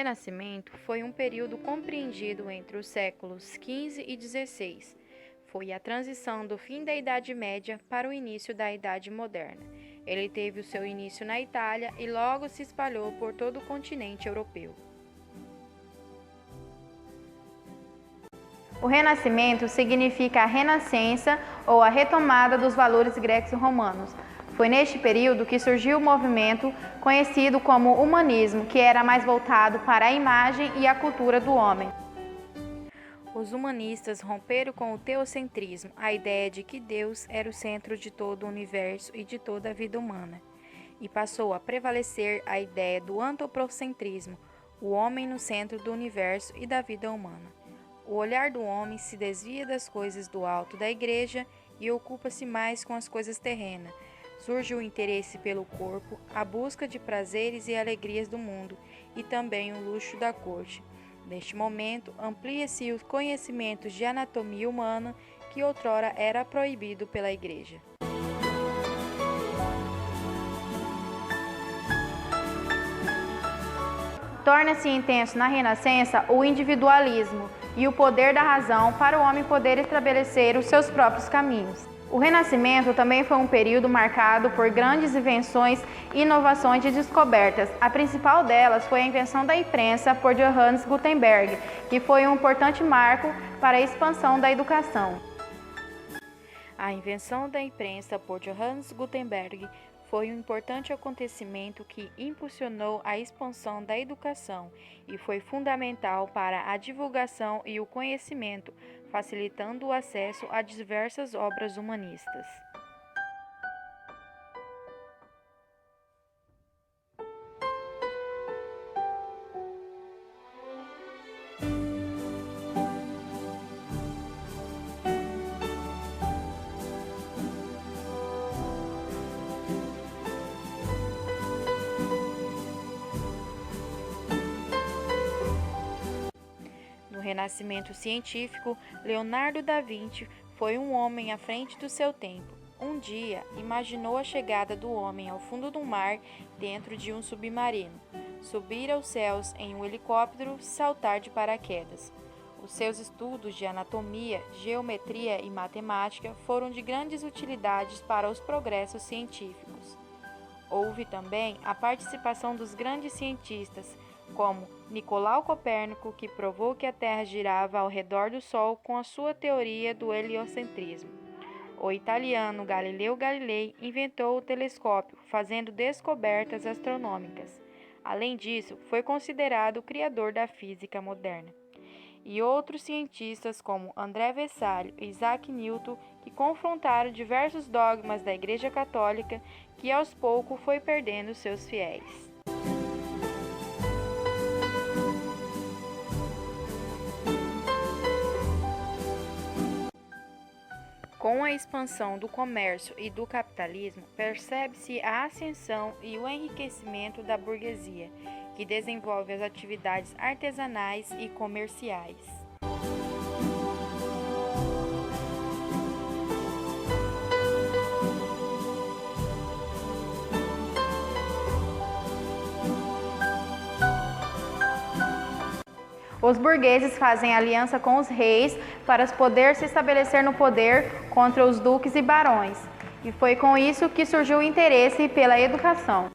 Renascimento foi um período compreendido entre os séculos XV e XVI. Foi a transição do fim da Idade Média para o início da Idade Moderna. Ele teve o seu início na Itália e logo se espalhou por todo o continente europeu. O Renascimento significa a renascença ou a retomada dos valores gregos e romanos. Foi neste período que surgiu o movimento conhecido como humanismo, que era mais voltado para a imagem e a cultura do homem. Os humanistas romperam com o teocentrismo, a ideia de que Deus era o centro de todo o universo e de toda a vida humana, e passou a prevalecer a ideia do antropocentrismo, o homem no centro do universo e da vida humana. O olhar do homem se desvia das coisas do alto da igreja e ocupa-se mais com as coisas terrenas. Surge o interesse pelo corpo, a busca de prazeres e alegrias do mundo e também o luxo da corte. Neste momento, amplia-se os conhecimentos de anatomia humana que outrora era proibido pela igreja. Torna-se intenso na Renascença o individualismo e o poder da razão para o homem poder estabelecer os seus próprios caminhos. O Renascimento também foi um período marcado por grandes invenções, inovações e descobertas. A principal delas foi a invenção da imprensa por Johannes Gutenberg, que foi um importante marco para a expansão da educação. A invenção da imprensa por Johannes Gutenberg foi um importante acontecimento que impulsionou a expansão da educação e foi fundamental para a divulgação e o conhecimento, facilitando o acesso a diversas obras humanistas. No Renascimento científico, Leonardo da Vinci foi um homem à frente do seu tempo. Um dia, imaginou a chegada do homem ao fundo do mar dentro de um submarino, subir aos céus em um helicóptero, saltar de paraquedas. Os seus estudos de anatomia, geometria e matemática foram de grandes utilidades para os progressos científicos. Houve também a participação dos grandes cientistas, como Nicolau Copérnico, que provou que a Terra girava ao redor do Sol com a sua teoria do heliocentrismo. O italiano Galileu Galilei inventou o telescópio, fazendo descobertas astronômicas. Além disso, foi considerado o criador da física moderna. E outros cientistas como André Vessalio e Isaac Newton, que confrontaram diversos dogmas da Igreja Católica, que aos poucos foi perdendo seus fiéis. Com a expansão do comércio e do capitalismo, percebe-se a ascensão e o enriquecimento da burguesia, que desenvolve as atividades artesanais e comerciais. Os burgueses fazem aliança com os reis para poder se estabelecer no poder contra os duques e barões, e foi com isso que surgiu o interesse pela educação.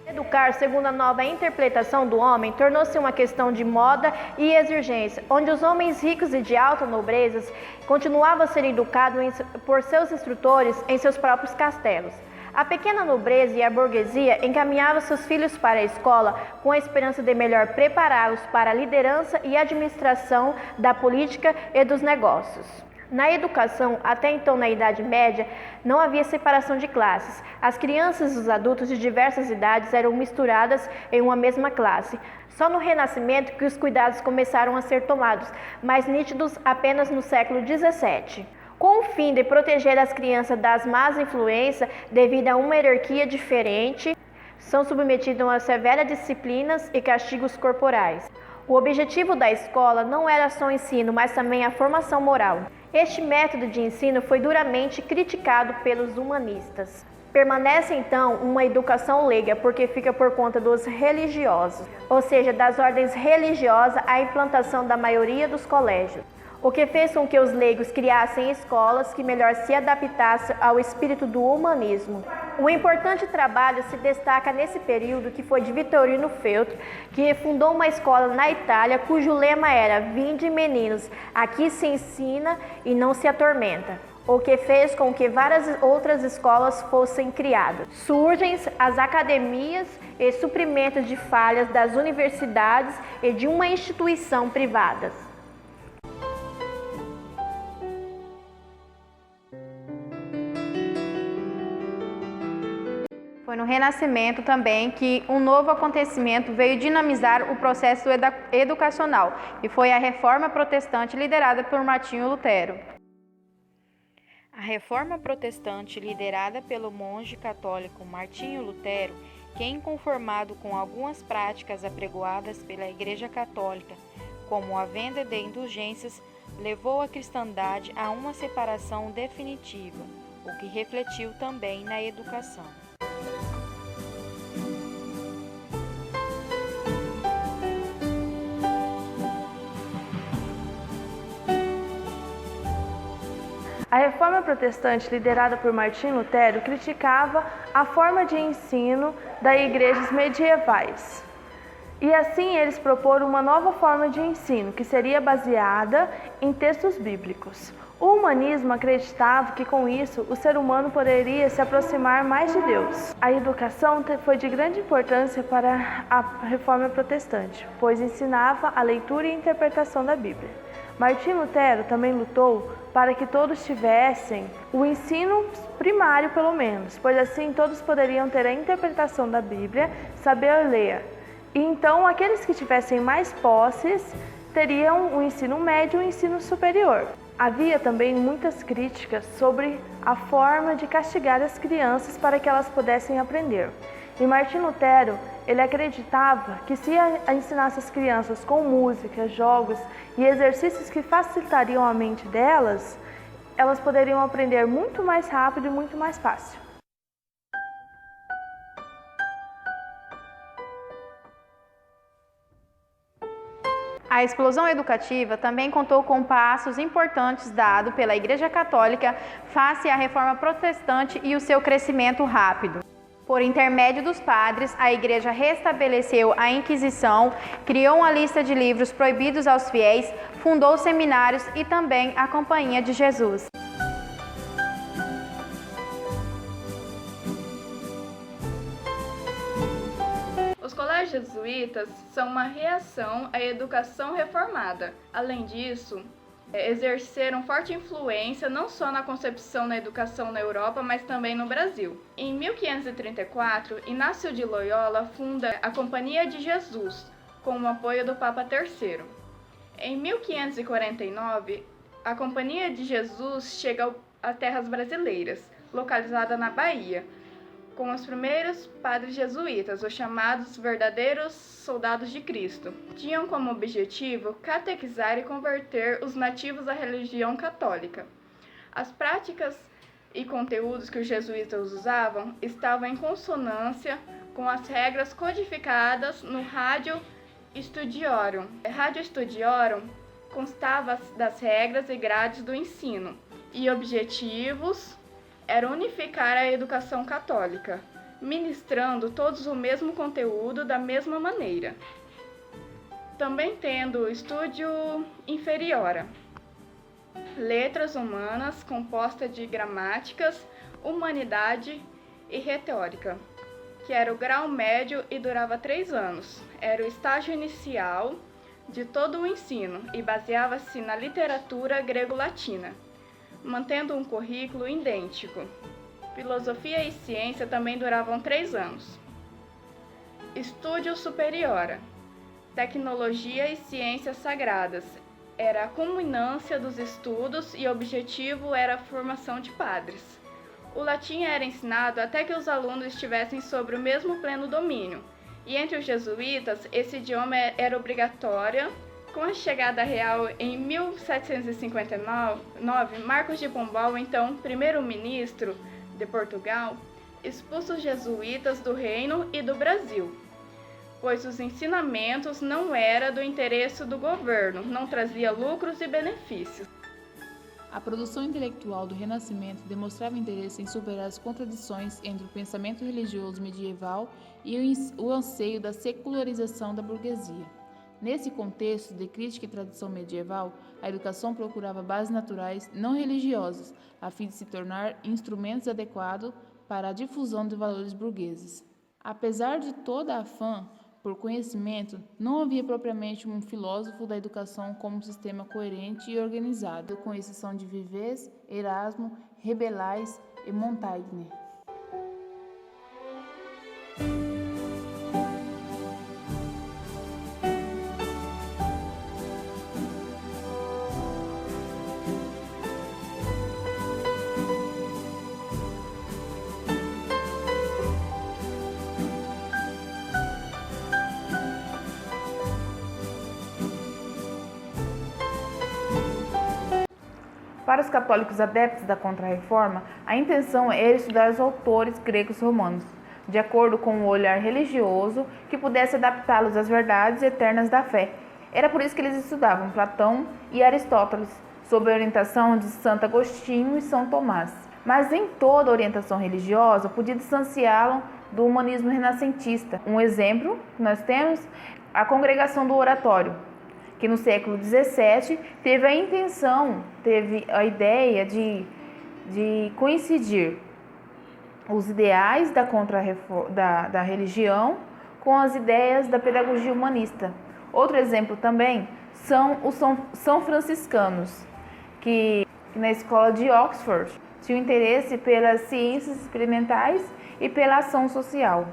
Educar, segundo a nova interpretação do homem, tornou-se uma questão de moda e exigência, onde os homens ricos e de alta nobreza continuavam a ser educados por seus instrutores em seus próprios castelos. A pequena nobreza e a burguesia encaminhavam seus filhos para a escola com a esperança de melhor prepará-los para a liderança e administração da política e dos negócios. Na educação, até então na Idade Média, não havia separação de classes. As crianças e os adultos de diversas idades eram misturadas em uma mesma classe. Só no Renascimento que os cuidados começaram a ser tomados, mais nítidos apenas no século XVII. Com o fim de proteger as crianças das más influências devido a uma hierarquia diferente, são submetidos a severas disciplinas e castigos corporais. O objetivo da escola não era só o ensino, mas também a formação moral. Este método de ensino foi duramente criticado pelos humanistas. Permanece então uma educação leiga, porque fica por conta dos religiosos, ou seja, das ordens religiosas, a implantação da maioria dos colégios, o que fez com que os leigos criassem escolas que melhor se adaptassem ao espírito do humanismo. Um importante trabalho se destaca nesse período, que foi de Vitorino Feltro, que fundou uma escola na Itália, cujo lema era "Vinde, meninos, aqui se ensina e não se atormenta", o que fez com que várias outras escolas fossem criadas. Surgem as academias e suprimentos de falhas das universidades e de uma instituição privada. Foi no Renascimento também que um novo acontecimento veio dinamizar o processo educacional, e foi a Reforma Protestante liderada por Martinho Lutero. A Reforma Protestante, liderada pelo monge católico Martinho Lutero, que, inconformado com algumas práticas apregoadas pela Igreja Católica, como a venda de indulgências, levou a cristandade a uma separação definitiva, o que refletiu também na educação. A Reforma Protestante, liderada por Martinho Lutero, criticava a forma de ensino das igrejas medievais. E assim eles proporam uma nova forma de ensino, que seria baseada em textos bíblicos. O humanismo acreditava que com isso o ser humano poderia se aproximar mais de Deus. A educação foi de grande importância para a Reforma Protestante, pois ensinava a leitura e a interpretação da Bíblia. Martinho Lutero também lutou para que todos tivessem o ensino primário, pelo menos, pois assim todos poderiam ter a interpretação da Bíblia, saber ler. E então aqueles que tivessem mais posses teriam o ensino médio e o ensino superior. Havia também muitas críticas sobre a forma de castigar as crianças para que elas pudessem aprender. E Martinho Lutero, ele acreditava que se ensinasse as crianças com música, jogos e exercícios que facilitariam a mente delas, elas poderiam aprender muito mais rápido e muito mais fácil. A explosão educativa também contou com passos importantes dados pela Igreja Católica face à Reforma Protestante e o seu crescimento rápido. Por intermédio dos padres, a Igreja restabeleceu a Inquisição, criou uma lista de livros proibidos aos fiéis, fundou seminários e também a Companhia de Jesus. Os colégios jesuítas são uma reação à educação reformada. Além disso, exerceram forte influência não só na concepção da educação na Europa, mas também no Brasil. Em 1534, Inácio de Loyola funda a Companhia de Jesus, com o apoio do Papa III. Em 1549, a Companhia de Jesus chega a terras brasileiras, localizada na Bahia, com os primeiros padres jesuítas, os chamados verdadeiros soldados de Cristo. Tinham como objetivo catequizar e converter os nativos à religião católica. As práticas e conteúdos que os jesuítas usavam estavam em consonância com as regras codificadas no Ratio Studiorum. O Ratio Studiorum constava das regras e grades do ensino, e objetivos era unificar a educação católica, ministrando todos o mesmo conteúdo da mesma maneira. Também tendo o Studium Inferiora, letras humanas composta de gramáticas, humanidade e retórica, que era o grau médio e durava 3 anos. Era o estágio inicial de todo o ensino e baseava-se na literatura grego-latina, mantendo um currículo idêntico. Filosofia e ciência também duravam 3 anos. Estudio Superiora, tecnologia e ciências sagradas, era a culminância dos estudos e o objetivo era a formação de padres. O latim era ensinado até que os alunos estivessem sobre o mesmo pleno domínio, e entre os jesuítas esse idioma era obrigatório. Com a chegada real em 1759, Marcos de Pombal, então primeiro-ministro de Portugal, expulsa os jesuítas do reino e do Brasil, pois os ensinamentos não eram do interesse do governo, não trazia lucros e benefícios. A produção intelectual do Renascimento demonstrava interesse em superar as contradições entre o pensamento religioso medieval e o anseio da secularização da burguesia. Nesse contexto de crítica e tradição medieval, a educação procurava bases naturais, não religiosas, a fim de se tornar instrumentos adequados para a difusão de valores burgueses. Apesar de toda a afã por conhecimento, não havia propriamente um filósofo da educação como um sistema coerente e organizado, com exceção de Vives, Erasmo, Rabelais e Montaigne. Para os católicos adeptos da Contra-Reforma, a intenção era estudar os autores gregos romanos, de acordo com um olhar religioso que pudesse adaptá-los às verdades eternas da fé. Era por isso que eles estudavam Platão e Aristóteles, sob a orientação de Santo Agostinho e São Tomás. Mas nem toda orientação religiosa podia distanciá-lo do humanismo renascentista. Um exemplo que nós temos, a Congregação do Oratório, que no século XVII teve a ideia de coincidir os ideais da religião com as ideias da pedagogia humanista. Outro exemplo também são os São Franciscanos, que na escola de Oxford tinham interesse pelas ciências experimentais e pela ação social.